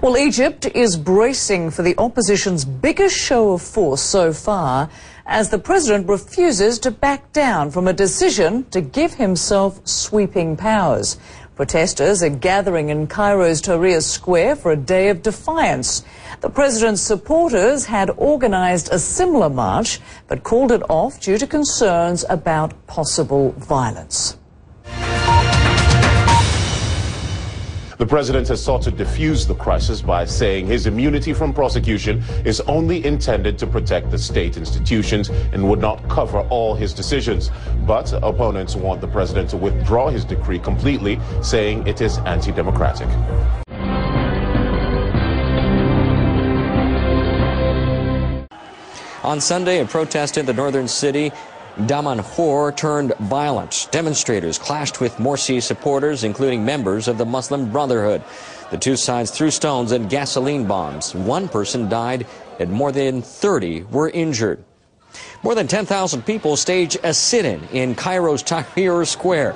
Well, Egypt is bracing for the opposition's biggest show of force so far as the president refuses to back down from a decision to give himself sweeping powers. Protesters are gathering in Cairo's Tahrir Square for a day of defiance. The president's supporters had organised a similar march but called it off due to concerns about possible violence. The president has sought to defuse the crisis by saying his immunity from prosecution is only intended to protect the state institutions and would not cover all his decisions. But opponents want the president to withdraw his decree completely, saying it is anti-democratic. On Sunday, a protest in the northern city Damanhur turned violent. Demonstrators clashed with Morsi supporters, including members of the Muslim Brotherhood. The two sides threw stones and gasoline bombs. One person died and more than 30 were injured. More than 10,000 people staged a sit-in in Cairo's Tahrir Square.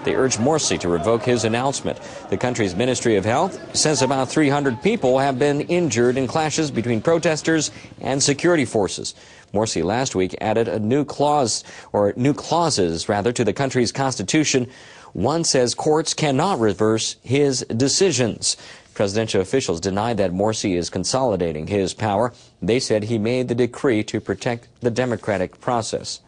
They urged Morsi to revoke his announcement. The country's Ministry of Health says about 300 people have been injured in clashes between protesters and security forces. Morsi last week added a new clauses to the country's constitution. One says courts cannot reverse his decisions. Presidential officials denied that Morsi is consolidating his power. They said he made the decree to protect the democratic process.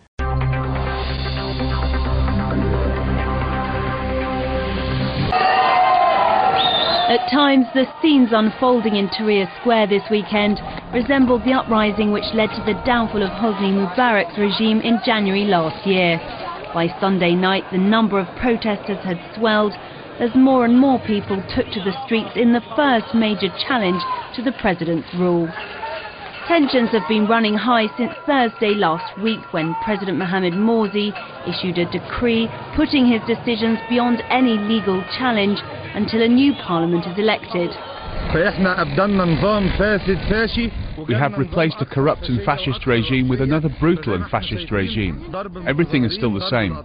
At times, the scenes unfolding in Tahrir Square this weekend resembled the uprising which led to the downfall of Hosni Mubarak's regime in January last year. By Sunday night, the number of protesters had swelled as more and more people took to the streets in the first major challenge to the president's rule. Tensions have been running high since Thursday last week when President Mohamed Morsi issued a decree putting his decisions beyond any legal challenge until a new parliament is elected. We have replaced a corrupt and fascist regime with another brutal and fascist regime. Everything is still the same.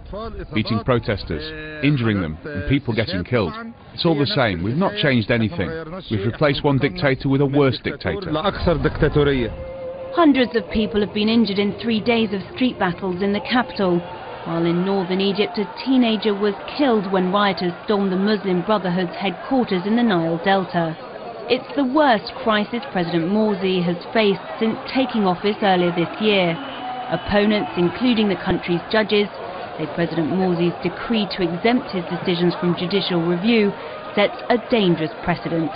Beating protesters, injuring them, and people getting killed. It's all the same. We've not changed anything. We've replaced one dictator with a worse dictator. Hundreds of people have been injured in 3 days of street battles in the capital. While in northern Egypt, a teenager was killed when rioters stormed the Muslim Brotherhood's headquarters in the Nile Delta. It's the worst crisis President Morsi has faced since taking office earlier this year. Opponents, including the country's judges, say President Morsi's decree to exempt his decisions from judicial review sets a dangerous precedent.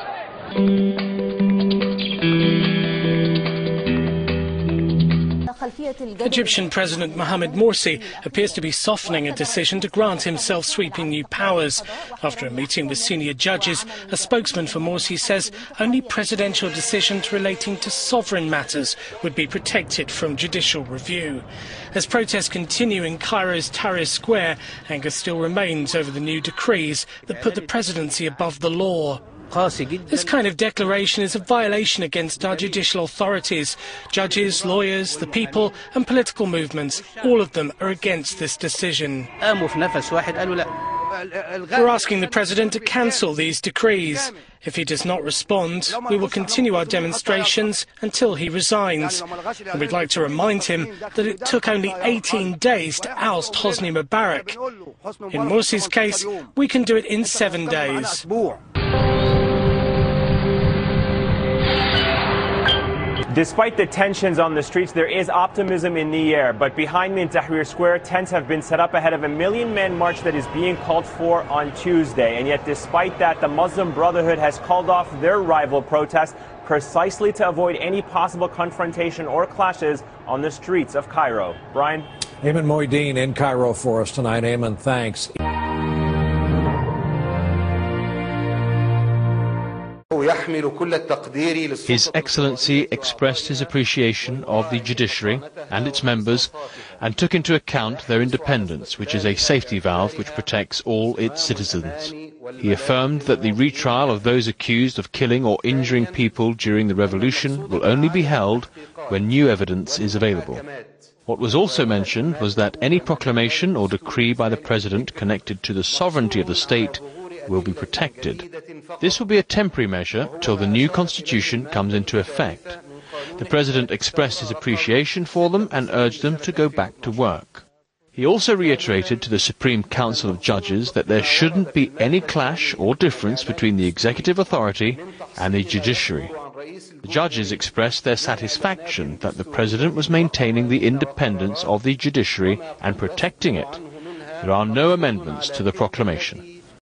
Egyptian President Mohamed Morsi appears to be softening a decision to grant himself sweeping new powers. After a meeting with senior judges, a spokesman for Morsi says only presidential decisions relating to sovereign matters would be protected from judicial review. As protests continue in Cairo's Tahrir Square, anger still remains over the new decrees that put the presidency above the law. This kind of declaration is a violation against our judicial authorities. Judges, lawyers, the people and political movements, all of them are against this decision. We're asking the president to cancel these decrees. If he does not respond, we will continue our demonstrations until he resigns. And we'd like to remind him that it took only 18 days to oust Hosni Mubarak. In Morsi's case, we can do it in 7 days. Despite the tensions on the streets, there is optimism in the air. But behind me in Tahrir Square, tents have been set up ahead of a 1 million-man march that is being called for on Tuesday. And yet, despite that, the Muslim Brotherhood has called off their rival protest precisely to avoid any possible confrontation or clashes on the streets of Cairo. Brian? Ayman Moideen in Cairo for us tonight. Ayman, thanks. His Excellency expressed his appreciation of the judiciary and its members and took into account their independence, which is a safety valve which protects all its citizens. He affirmed that the retrial of those accused of killing or injuring people during the revolution will only be held when new evidence is available. What was also mentioned was that any proclamation or decree by the President connected to the sovereignty of the state will be protected. This will be a temporary measure till the new constitution comes into effect. The President expressed his appreciation for them and urged them to go back to work. He also reiterated to the Supreme Council of Judges that there shouldn't be any clash or difference between the executive authority and the judiciary. The judges expressed their satisfaction that the President was maintaining the independence of the judiciary and protecting it. There are no amendments to the proclamation.